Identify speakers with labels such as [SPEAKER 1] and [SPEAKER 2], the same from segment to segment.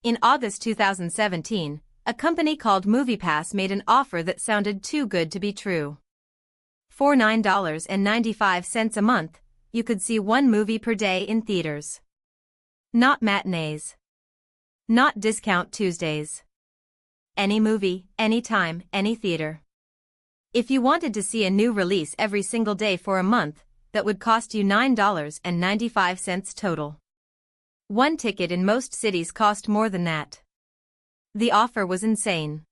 [SPEAKER 1] In August 2017, a company called MoviePass made an offer that sounded too good to be true. For $9.95 a month, you could see one movie per day in theaters. Not matinees. Not discount Tuesdays. Any movie, anytime, any theater. If you wanted to see a new release every single day for a month, that would cost you $9.95 total. One ticket in most cities cost more than that. The offer was insane.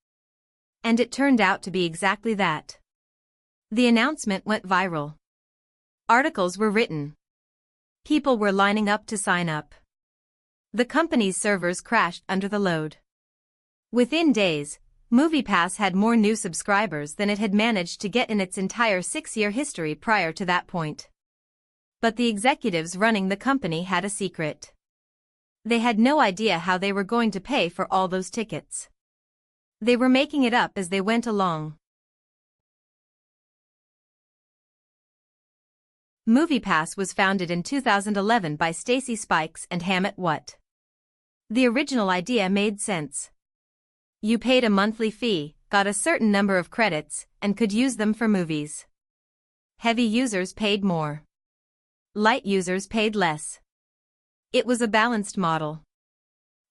[SPEAKER 1] And it turned out to be exactly that. The announcement went viral. Articles were written. People were lining up to sign up. The company's servers crashed under the load. Within days, MoviePass had more new subscribers than it had managed to get in its entire 6-year history prior to that point. But the executives running the company had a secret. They had no idea how they were going to pay for all those tickets. They were making it up as they went along. MoviePass was founded in 2011 by Stacy Spikes and Hammett Watt. The original idea made sense. You paid a monthly fee, got a certain number of credits, and could use them for movies. Heavy users paid more. Light users paid less. It was a balanced model.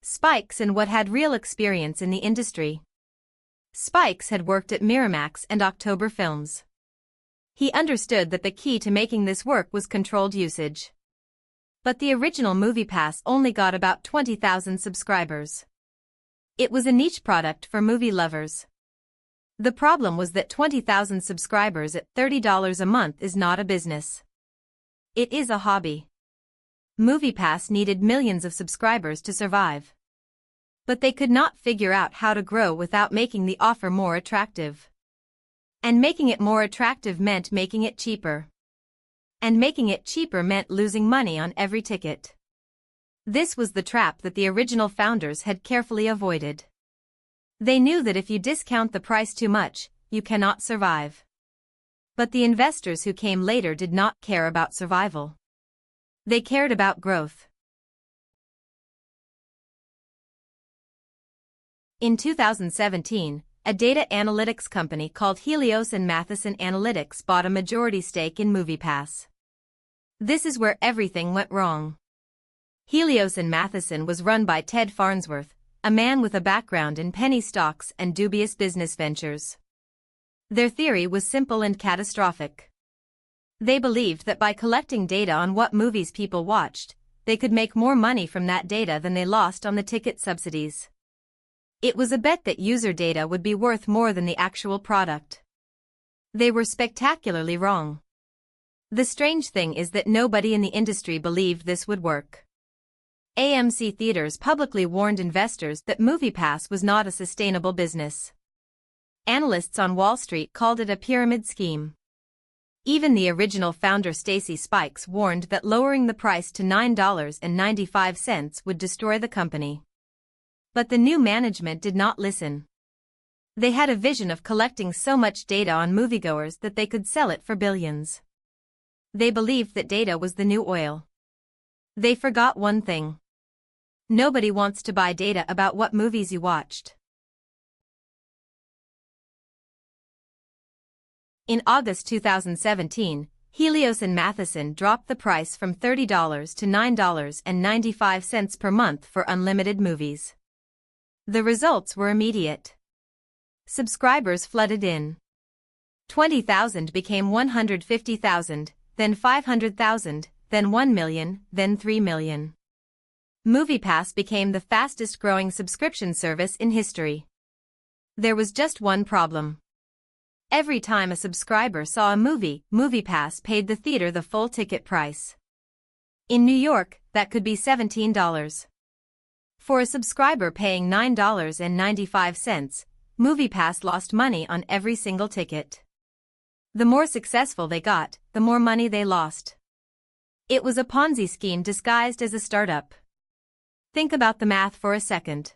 [SPEAKER 1] Spikes and Watt had real experience in the industry. Spikes had worked at Miramax and October Films. He understood that the key to making this work was controlled usage. But the original MoviePass only got about 20,000 subscribers. It was a niche product for movie lovers. The problem was that 20,000 subscribers at $30 a month is not a business. It is a hobby. MoviePass needed millions of subscribers to survive. But they could not figure out how to grow without making the offer more attractive. And making it more attractive meant making it cheaper. And making it cheaper meant losing money on every ticket. This was the trap that the original founders had carefully avoided. They knew that if you discount the price too much, you cannot survive. But the investors who came later did not care about survival. They cared about growth. In 2017, a data analytics company called Helios Matheson Analytics bought a majority stake in MoviePass. This is where everything went wrong. Helios Matheson was run by Ted Farnsworth, a man with a background in penny stocks and dubious business ventures. Their theory was simple and catastrophic. They believed that by collecting data on what movies people watched, they could make more money from that data than they lost on the ticket subsidies. It was a bet that user data would be worth more than the actual product. They were spectacularly wrong. The strange thing is that nobody in the industry believed this would work. AMC Theaters publicly warned investors that MoviePass was not a sustainable business. Analysts on Wall Street called it a pyramid scheme. Even the original founder Stacy Spikes warned that lowering the price to $9.95 would destroy the company. But the new management did not listen. They had a vision of collecting so much data on moviegoers that they could sell it for billions. They believed that data was the new oil. They forgot one thing. Nobody wants to buy data about what movies you watched. In August 2017, Helios Matheson dropped the price from $30 to $9.95 per month for unlimited movies. The results were immediate. Subscribers flooded in. 20,000 became 150,000, then 500,000, then 1 million, then 3 million. MoviePass became the fastest-growing subscription service in history. There was just one problem. Every time a subscriber saw a movie, MoviePass paid the theater the full ticket price. In New York, that could be $17. For a subscriber paying $9.95, MoviePass lost money on every single ticket. The more successful they got, the more money they lost. It was a Ponzi scheme disguised as a startup. Think about the math for a second.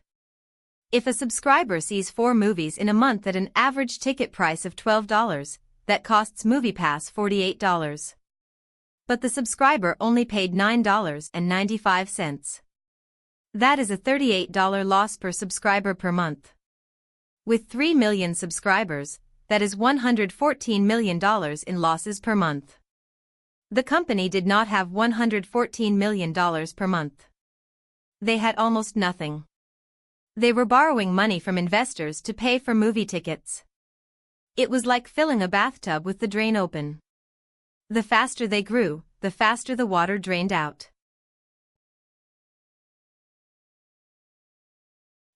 [SPEAKER 1] If a subscriber sees 4 movies in a month at an average ticket price of $12, that costs MoviePass $48. But the subscriber only paid $9.95. That is a $38 loss per subscriber per month. With 3 million subscribers, that is $114 million in losses per month. The company did not have $114 million per month. They had almost nothing. They were borrowing money from investors to pay for movie tickets. It was like filling a bathtub with the drain open. The faster they grew, the faster the water drained out.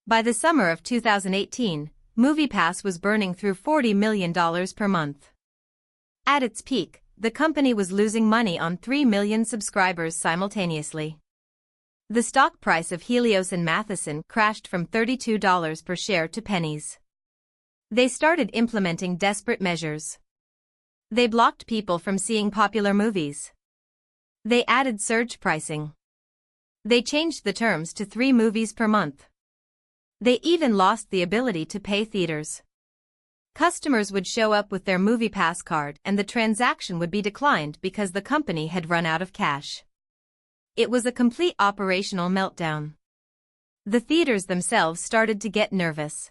[SPEAKER 1] By the summer of 2018, MoviePass was burning through $40 million per month. At its peak, the company was losing money on 3 million subscribers simultaneously. The stock price of Helios and Matheson crashed from $32 per share to pennies. They started implementing desperate measures. They blocked people from seeing popular movies. They added surge pricing. They changed the terms to 3 movies per month. They even lost the ability to pay theaters. Customers would show up with their MoviePass card and the transaction would be declined because the company had run out of cash. It was a complete operational meltdown. The theaters themselves started to get nervous.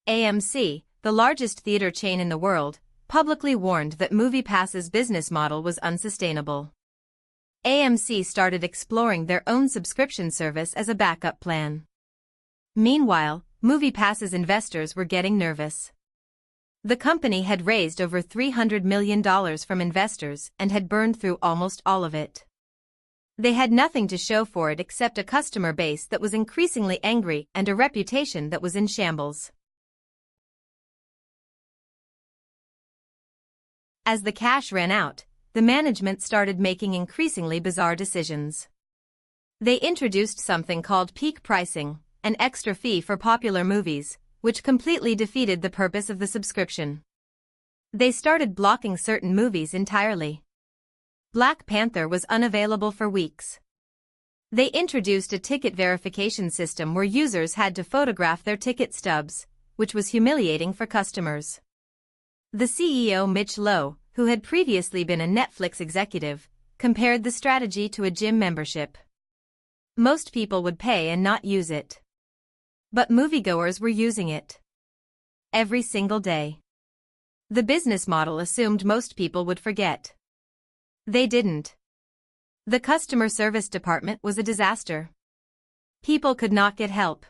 [SPEAKER 1] AMC, the largest theater chain in the world, publicly warned that MoviePass's business model was unsustainable. AMC started exploring their own subscription service as a backup plan. Meanwhile, MoviePass's investors were getting nervous. The company had raised over $300 million from investors and had burned through almost all of it. They had nothing to show for it except a customer base that was increasingly angry and a reputation that was in shambles. As the cash ran out, the management started making increasingly bizarre decisions. They introduced something called peak pricing, an extra fee for popular movies, which completely defeated the purpose of the subscription. They started blocking certain movies entirely. Black Panther was unavailable for weeks. They introduced a ticket verification system where users had to photograph their ticket stubs, which was humiliating for customers. The CEO Mitch Lowe, who had previously been a Netflix executive, compared the strategy to a gym membership. Most people would pay and not use it. But moviegoers were using it. Every single day. The business model assumed most people would forget. They didn't. The customer service department was a disaster. People could not get help.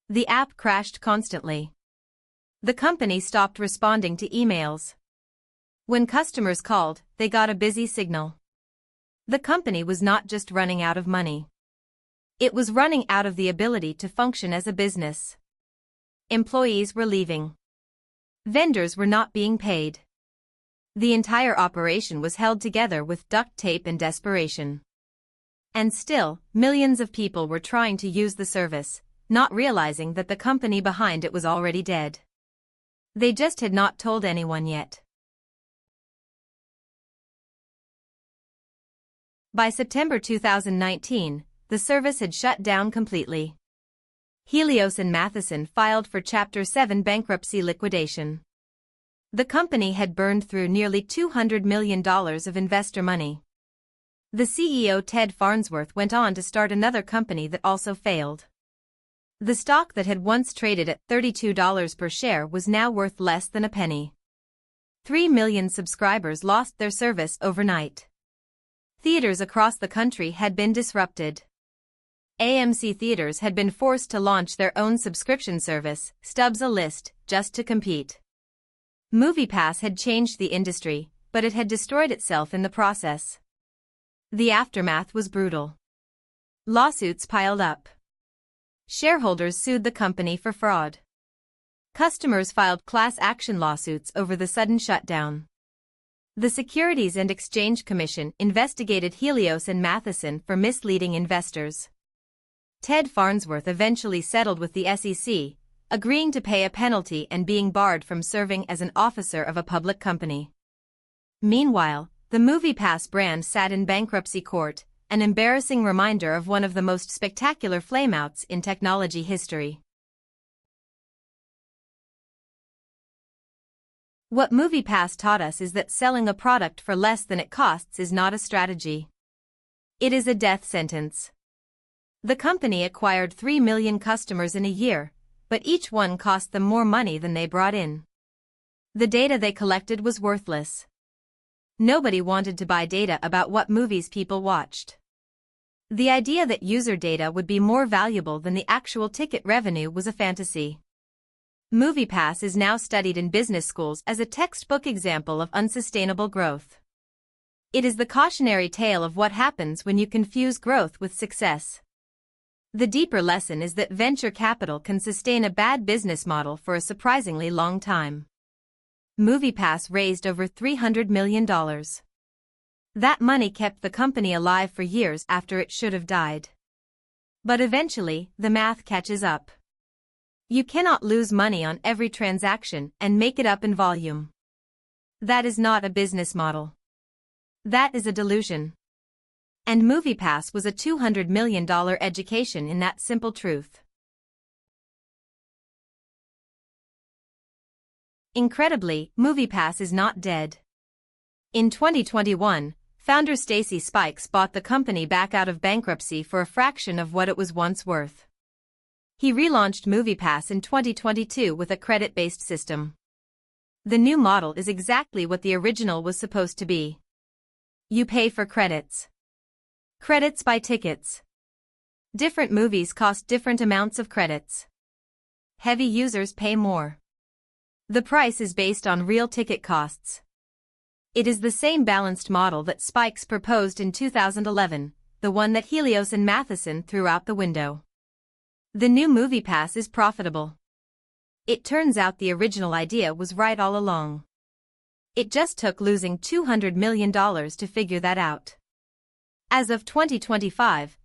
[SPEAKER 1] The app crashed constantly. The company stopped responding to emails. When customers called, they got a busy signal. The company was not just running out of money. It was running out of the ability to function as a business. Employees were leaving. Vendors were not being paid. The entire operation was held together with duct tape and desperation. And still, millions of people were trying to use the service, not realizing that the company behind it was already dead. They just had not told anyone yet. By September 2019, the service had shut down completely. Helios and Matheson filed for Chapter 7 bankruptcy liquidation. The company had burned through nearly $200 million of investor money. The CEO Ted Farnsworth went on to start another company that also failed. The stock that had once traded at $32 per share was now worth less than a penny. 3 million subscribers lost their service overnight. Theaters across the country had been disrupted. AMC theaters had been forced to launch their own subscription service, Stubs a List, just to compete. MoviePass had changed the industry, but it had destroyed itself in the process. The aftermath was brutal. Lawsuits piled up. Shareholders sued the company for fraud. Customers filed class action lawsuits over the sudden shutdown. The Securities and Exchange Commission investigated Helios and Matheson for misleading investors. Ted Farnsworth eventually settled with the SEC, agreeing to pay a penalty and being barred from serving as an officer of a public company. Meanwhile, the MoviePass brand sat in bankruptcy court, an embarrassing reminder of one of the most spectacular flameouts in technology history. What MoviePass taught us is that selling a product for less than it costs is not a strategy. It is a death sentence. The company acquired 3 million customers in a year, but each one cost them more money than they brought in. The data they collected was worthless. Nobody wanted to buy data about what movies people watched. The idea that user data would be more valuable than the actual ticket revenue was a fantasy. MoviePass is now studied in business schools as a textbook example of unsustainable growth. It is the cautionary tale of what happens when you confuse growth with success. The deeper lesson is that venture capital can sustain a bad business model for a surprisingly long time. MoviePass raised over $300 million. That money kept the company alive for years after it should have died. But eventually, the math catches up. You cannot lose money on every transaction and make it up in volume. That is not a business model. That is a delusion. And MoviePass was a $200 million education in that simple truth. Incredibly, MoviePass is not dead. In 2021, founder Stacy Spikes bought the company back out of bankruptcy for a fraction of what it was once worth. He relaunched MoviePass in 2022 with a credit-based system. The new model is exactly what the original was supposed to be. You pay for credits. Credits buy tickets. Different movies cost different amounts of credits. Heavy users pay more. The price is based on real ticket costs. It is the same balanced model that Spikes proposed in 2011, the one that Helios and Matheson threw out the window. The new MoviePass is profitable. It turns out the original idea was right all along. It just took losing $200 million to figure that out. As of 2025,